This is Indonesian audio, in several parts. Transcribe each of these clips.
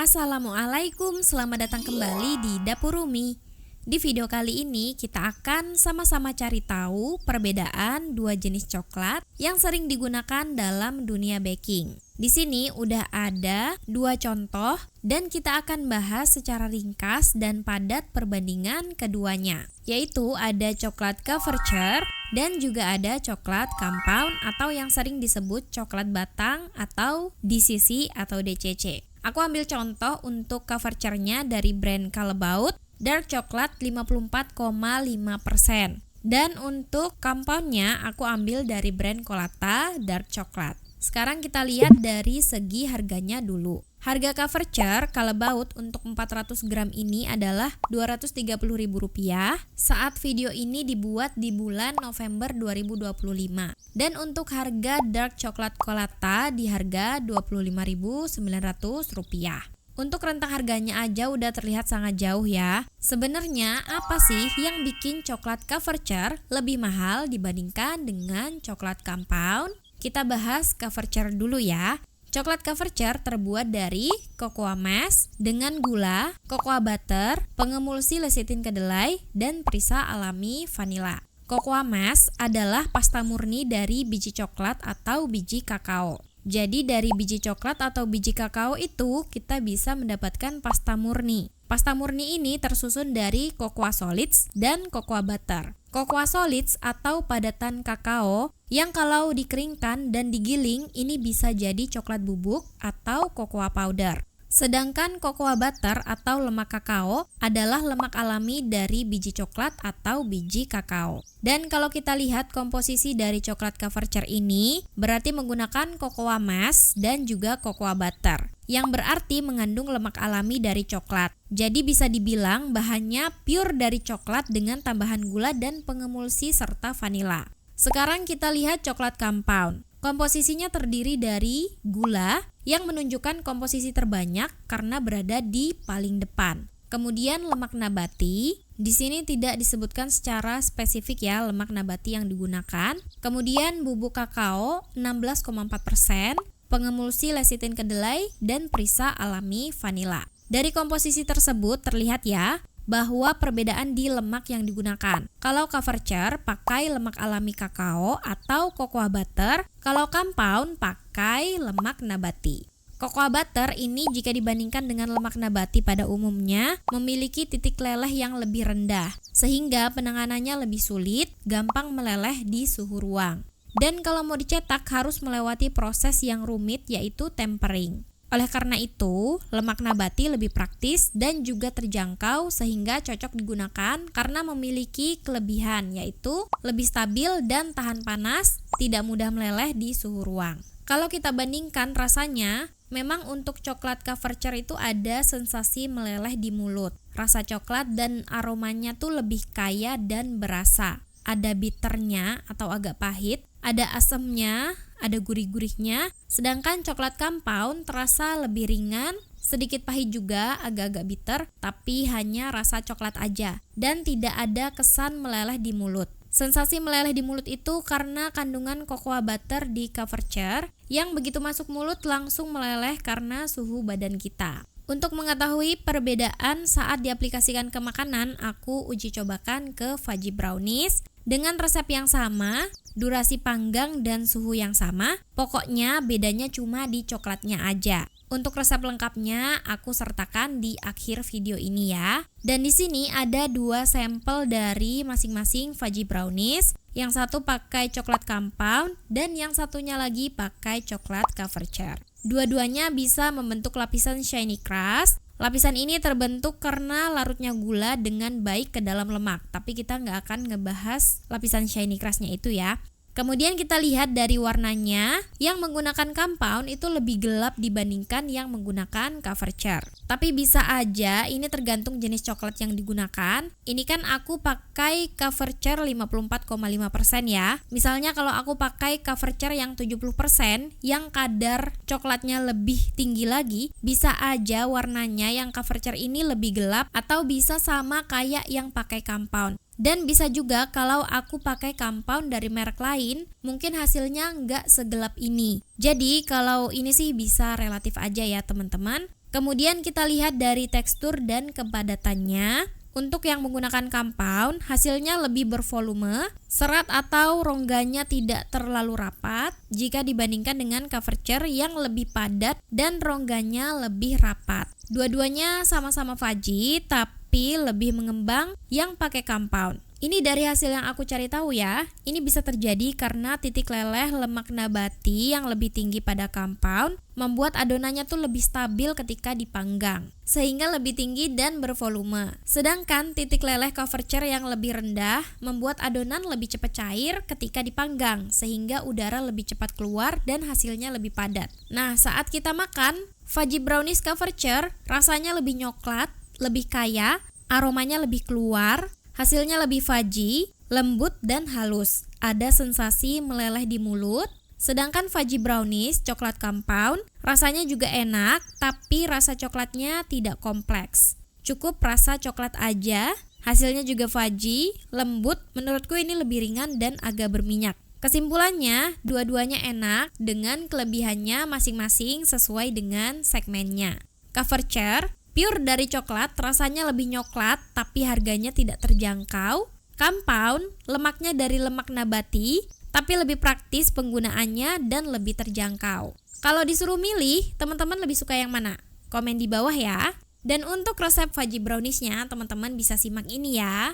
Assalamualaikum, selamat datang kembali di Dapur Umi. Di video kali ini kita akan sama-sama cari tahu perbedaan dua jenis coklat yang sering digunakan dalam dunia baking. Di sini udah ada dua contoh dan kita akan bahas secara ringkas dan padat perbandingan keduanya, yaitu ada coklat Couverture dan juga ada coklat compound atau yang sering disebut coklat batang atau DCC atau DCC. Aku ambil contoh untuk Couverture-nya dari brand Callebaut, dark coklat 54,5%. Dan untuk compound-nya aku ambil dari brand Colata, dark coklat. Sekarang kita lihat dari segi harganya dulu. Harga Couverture Callebaut untuk 400 gram ini adalah Rp230.000 saat video ini dibuat di bulan November 2025. Dan untuk harga dark coklat Colata di harga Rp25.900. Untuk rentang harganya aja udah terlihat sangat jauh ya. Sebenarnya apa sih yang bikin coklat Couverture lebih mahal dibandingkan dengan coklat compound? Kita bahas Couverture dulu ya. Coklat Couverture terbuat dari cocoa mass dengan gula, cocoa butter, pengemulsi lecitin kedelai, dan perisa alami vanila. Cocoa mass adalah pasta murni dari biji coklat atau biji kakao. Jadi dari biji coklat atau biji kakao itu kita bisa mendapatkan pasta murni. Pasta murni ini tersusun dari cocoa solids dan cocoa butter. Cocoa solids atau padatan kakao yang kalau dikeringkan dan digiling ini bisa jadi coklat bubuk atau cocoa powder. Sedangkan cocoa butter atau lemak kakao adalah lemak alami dari biji coklat atau biji kakao. Dan kalau kita lihat komposisi dari coklat Couverture ini berarti menggunakan cocoa mass dan juga cocoa butter, yang berarti mengandung lemak alami dari coklat. Jadi bisa dibilang bahannya pure dari coklat dengan tambahan gula dan pengemulsi serta vanila. Sekarang kita lihat coklat compound. Komposisinya terdiri dari gula yang menunjukkan komposisi terbanyak karena berada di paling depan. Kemudian lemak nabati, di sini tidak disebutkan secara spesifik ya lemak nabati yang digunakan. Kemudian bubuk kakao 16,4%, pengemulsi lecitin kedelai, dan perisa alami vanila. Dari komposisi tersebut terlihat ya bahwa perbedaan di lemak yang digunakan. Kalau Couverture pakai lemak alami kakao atau cocoa butter, kalau compound pakai lemak nabati. Cocoa butter ini jika dibandingkan dengan lemak nabati pada umumnya memiliki titik leleh yang lebih rendah, sehingga penanganannya lebih sulit, gampang meleleh di suhu ruang. Dan kalau mau dicetak harus melewati proses yang rumit yaitu tempering. Oleh karena itu, lemak nabati lebih praktis dan juga terjangkau sehingga cocok digunakan karena memiliki kelebihan yaitu lebih stabil dan tahan panas, tidak mudah meleleh di suhu ruang. Kalau kita bandingkan rasanya, memang untuk coklat Couverture itu ada sensasi meleleh di mulut. Rasa coklat dan aromanya tuh lebih kaya dan berasa. Ada bitternya atau agak pahit, ada asamnya, ada gurih-gurihnya. Sedangkan coklat compound terasa lebih ringan, sedikit pahit juga, agak-agak bitter, tapi hanya rasa coklat aja dan tidak ada kesan meleleh di mulut. Sensasi meleleh di mulut itu karena kandungan cocoa butter di Couverture yang begitu masuk mulut langsung meleleh karena suhu badan kita. Untuk mengetahui perbedaan saat diaplikasikan ke makanan, aku uji cobakan ke fudgy brownies dengan resep yang sama, durasi panggang dan suhu yang sama. Pokoknya bedanya cuma di coklatnya aja. Untuk resep lengkapnya aku sertakan di akhir video ini ya. Dan di sini ada dua sampel dari masing-masing fudgy brownies. Yang satu pakai coklat compound dan yang satunya lagi pakai coklat Couverture. Dua-duanya bisa membentuk lapisan shiny crust. Lapisan ini terbentuk karena larutnya gula dengan baik ke dalam lemak. Tapi kita nggak akan ngebahas lapisan shiny crustnya itu ya. Kemudian kita lihat dari warnanya, yang menggunakan compound itu lebih gelap dibandingkan yang menggunakan Couverture. Tapi bisa aja ini tergantung jenis coklat yang digunakan. Ini kan aku pakai Couverture 54,5% ya. Misalnya kalau aku pakai Couverture yang 70% yang kadar coklatnya lebih tinggi lagi, bisa aja warnanya yang Couverture ini lebih gelap atau bisa sama kayak yang pakai compound. Dan bisa juga kalau aku pakai compound dari merek lain, mungkin hasilnya nggak segelap ini. Jadi kalau ini sih bisa relatif aja ya teman-teman. Kemudian kita lihat dari tekstur dan kepadatannya. Untuk yang menggunakan compound, hasilnya lebih bervolume, serat atau rongganya tidak terlalu rapat jika dibandingkan dengan coverture yang lebih padat dan rongganya lebih rapat. Dua-duanya sama-sama fudgy, tapi lebih mengembang yang pakai compound. Ini dari hasil yang aku cari tahu ya. Ini bisa terjadi karena titik leleh lemak nabati yang lebih tinggi pada compound membuat adonannya tuh lebih stabil ketika dipanggang, sehingga lebih tinggi dan bervolume. Sedangkan titik leleh coverture yang lebih rendah membuat adonan lebih cepat cair ketika dipanggang, sehingga udara lebih cepat keluar dan hasilnya lebih padat. Nah, saat kita makan, fudgy brownies coverture rasanya lebih coklat, lebih kaya, aromanya lebih keluar, hasilnya lebih fudgy, lembut dan halus. Ada sensasi meleleh di mulut. Sedangkan fudgy brownies coklat compound rasanya juga enak, tapi rasa coklatnya tidak kompleks. Cukup rasa coklat aja, hasilnya juga fudgy, lembut. Menurutku ini lebih ringan dan agak berminyak. Kesimpulannya, dua-duanya enak dengan kelebihannya masing-masing sesuai dengan segmennya. Coverture pure dari coklat, rasanya lebih coklat tapi harganya tidak terjangkau. Compound, lemaknya dari lemak nabati tapi lebih praktis penggunaannya dan lebih terjangkau. Kalau disuruh milih, teman-teman lebih suka yang mana? Komen di bawah ya. Dan untuk resep fudgy browniesnya, teman-teman bisa simak ini ya.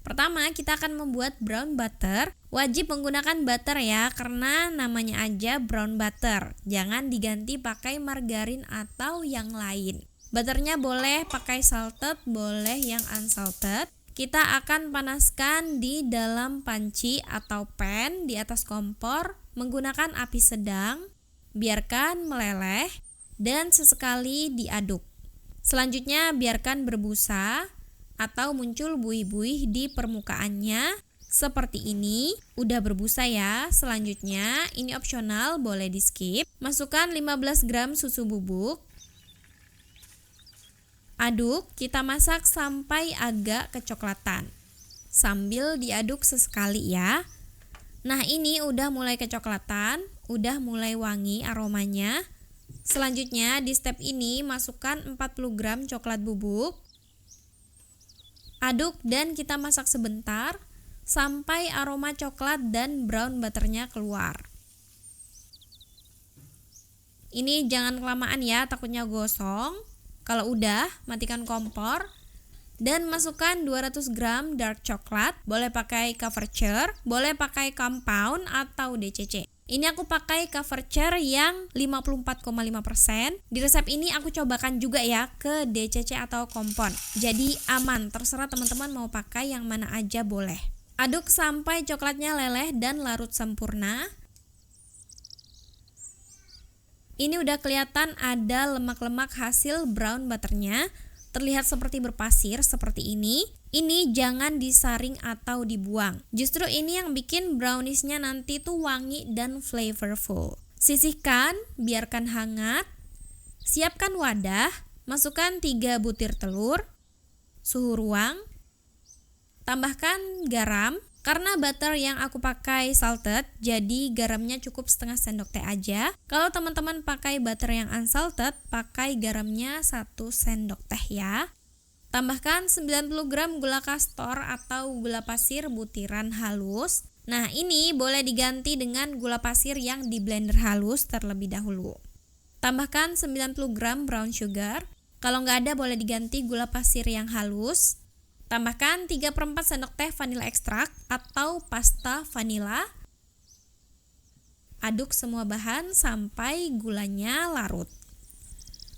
Pertama, kita akan membuat brown butter. Wajib menggunakan butter ya, karena namanya aja brown butter. Jangan diganti pakai margarin atau yang lain. Butternya boleh pakai salted, boleh yang unsalted. Kita akan panaskan di dalam panci atau pan di atas kompor menggunakan api sedang. Biarkan meleleh dan sesekali diaduk. Selanjutnya biarkan berbusa atau muncul buih-buih di permukaannya seperti ini. Udah berbusa ya. Selanjutnya ini opsional, boleh di skip. Masukkan 15 gram susu bubuk. Aduk, kita masak sampai agak kecoklatan. Sambil diaduk sesekali ya. Nah, ini udah mulai kecoklatan, udah mulai wangi aromanya. Selanjutnya di step ini masukkan 40 gram coklat bubuk. Aduk dan kita masak sebentar sampai aroma coklat dan brown butternya keluar. Ini jangan kelamaan ya, takutnya gosong. Kalau udah, matikan kompor dan masukkan 200 gram dark coklat. Boleh pakai coverture, boleh pakai compound atau DCC. Ini aku pakai coverture yang 54,5%. Di resep ini aku cobakan juga ya ke DCC atau compound. Jadi aman, terserah teman-teman mau pakai yang mana aja boleh. Aduk sampai coklatnya leleh dan larut sempurna. Ini udah kelihatan ada lemak-lemak hasil brown butternya, terlihat seperti berpasir seperti ini. Ini jangan disaring atau dibuang. Justru ini yang bikin browniesnya nanti tuh wangi dan flavorful. Sisihkan, biarkan hangat. Siapkan wadah, masukkan 3 butir telur, suhu ruang. Tambahkan garam. Karena butter yang aku pakai salted, jadi garamnya cukup setengah sendok teh aja. Kalau teman-teman pakai butter yang unsalted, pakai garamnya 1 sendok teh ya. Tambahkan 90 gram gula kastor atau gula pasir butiran halus. Nah, ini boleh diganti dengan gula pasir yang di blender halus terlebih dahulu. Tambahkan 90 gram brown sugar. Kalau nggak ada boleh diganti gula pasir yang halus. Tambahkan 3/4 sendok teh vanila ekstrak atau pasta vanila. Aduk semua bahan sampai gulanya larut.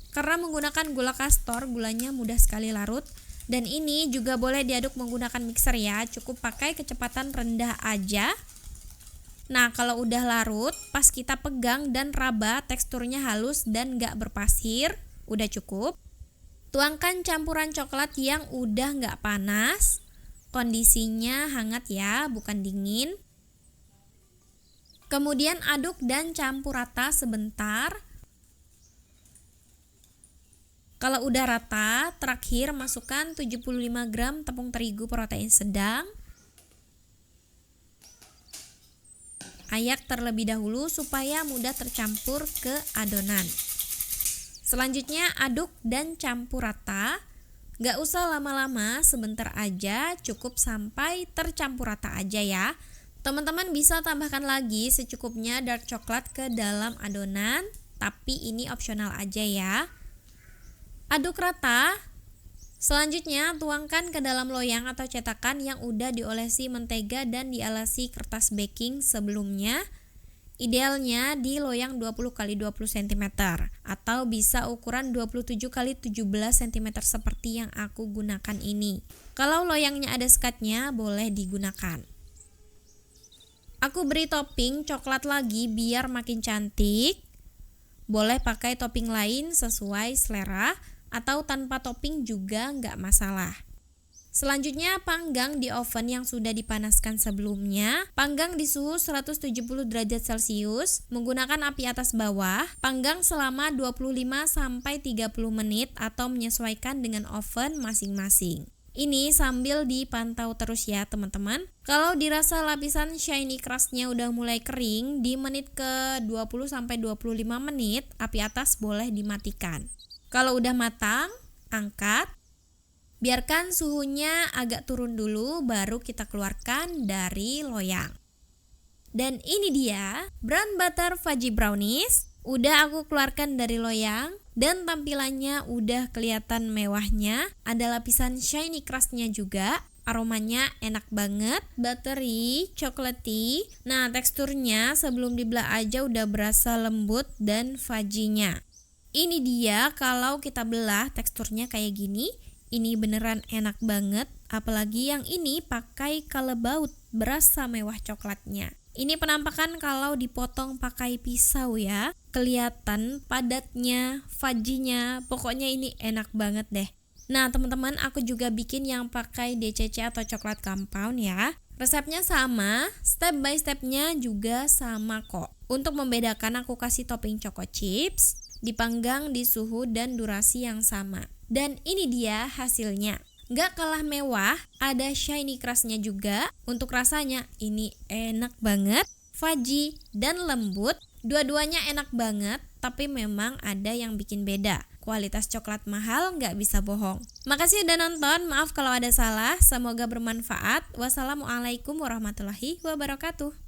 Karena menggunakan gula kastor, gulanya mudah sekali larut. Dan ini juga boleh diaduk menggunakan mixer ya, cukup pakai kecepatan rendah aja. Nah, kalau udah larut, pas kita pegang dan raba teksturnya halus dan gak berpasir, udah cukup. Tuangkan campuran coklat yang udah nggak panas, kondisinya hangat ya, bukan dingin. Kemudian aduk dan campur rata sebentar. Kalau udah rata, terakhir masukkan 75 gram tepung terigu protein sedang. Ayak terlebih dahulu supaya mudah tercampur ke adonan. Selanjutnya aduk dan campur rata. Gak usah lama-lama, sebentar aja, cukup sampai tercampur rata aja ya. Teman-teman bisa tambahkan lagi secukupnya dark coklat ke dalam adonan, tapi ini opsional aja ya. Aduk rata. Selanjutnya tuangkan ke dalam loyang atau cetakan yang udah diolesi mentega dan dialasi kertas baking sebelumnya. Idealnya di loyang 20x20 cm atau bisa ukuran 27x17 cm seperti yang aku gunakan ini. Kalau loyangnya ada sekatnya boleh digunakan. Aku beri topping coklat lagi biar makin cantik. Boleh pakai topping lain sesuai selera atau tanpa topping juga nggak masalah. Selanjutnya panggang di oven yang sudah dipanaskan sebelumnya. Panggang di suhu 170 derajat Celcius menggunakan api atas bawah. Panggang selama 25-30 menit atau menyesuaikan dengan oven masing-masing. Ini sambil dipantau terus ya teman-teman. Kalau dirasa lapisan shiny crust-nya udah mulai kering, di menit ke 20-25 menit api atas boleh dimatikan. Kalau udah matang, angkat. Biarkan suhunya agak turun dulu baru kita keluarkan dari loyang. Dan ini dia brown butter fudgy brownies. Udah aku keluarkan dari loyang dan tampilannya udah kelihatan mewahnya. Ada lapisan shiny crust-nya juga. Aromanya enak banget, buttery, chocolatey. Nah, teksturnya sebelum dibelah aja udah berasa lembut dan fudgy-nya. Ini dia kalau kita belah teksturnya kayak gini. Ini beneran enak banget, apalagi yang ini pakai kalebaut, berasa mewah coklatnya. Ini penampakan kalau dipotong pakai pisau ya, kelihatan padatnya, fudgy-nya, pokoknya ini enak banget deh. Nah teman-teman, aku juga bikin yang pakai DCC atau coklat compound ya. Resepnya sama, step by stepnya juga sama kok. Untuk membedakan aku kasih topping choco chips, dipanggang di suhu dan durasi yang sama. Dan ini dia hasilnya. Gak kalah mewah, ada shiny crust-nya juga. Untuk rasanya ini enak banget, fudgy dan lembut. Dua-duanya enak banget, tapi memang ada yang bikin beda. Kualitas coklat mahal gak bisa bohong. Makasih udah nonton, maaf kalau ada salah. Semoga bermanfaat. Wassalamualaikum warahmatullahi wabarakatuh.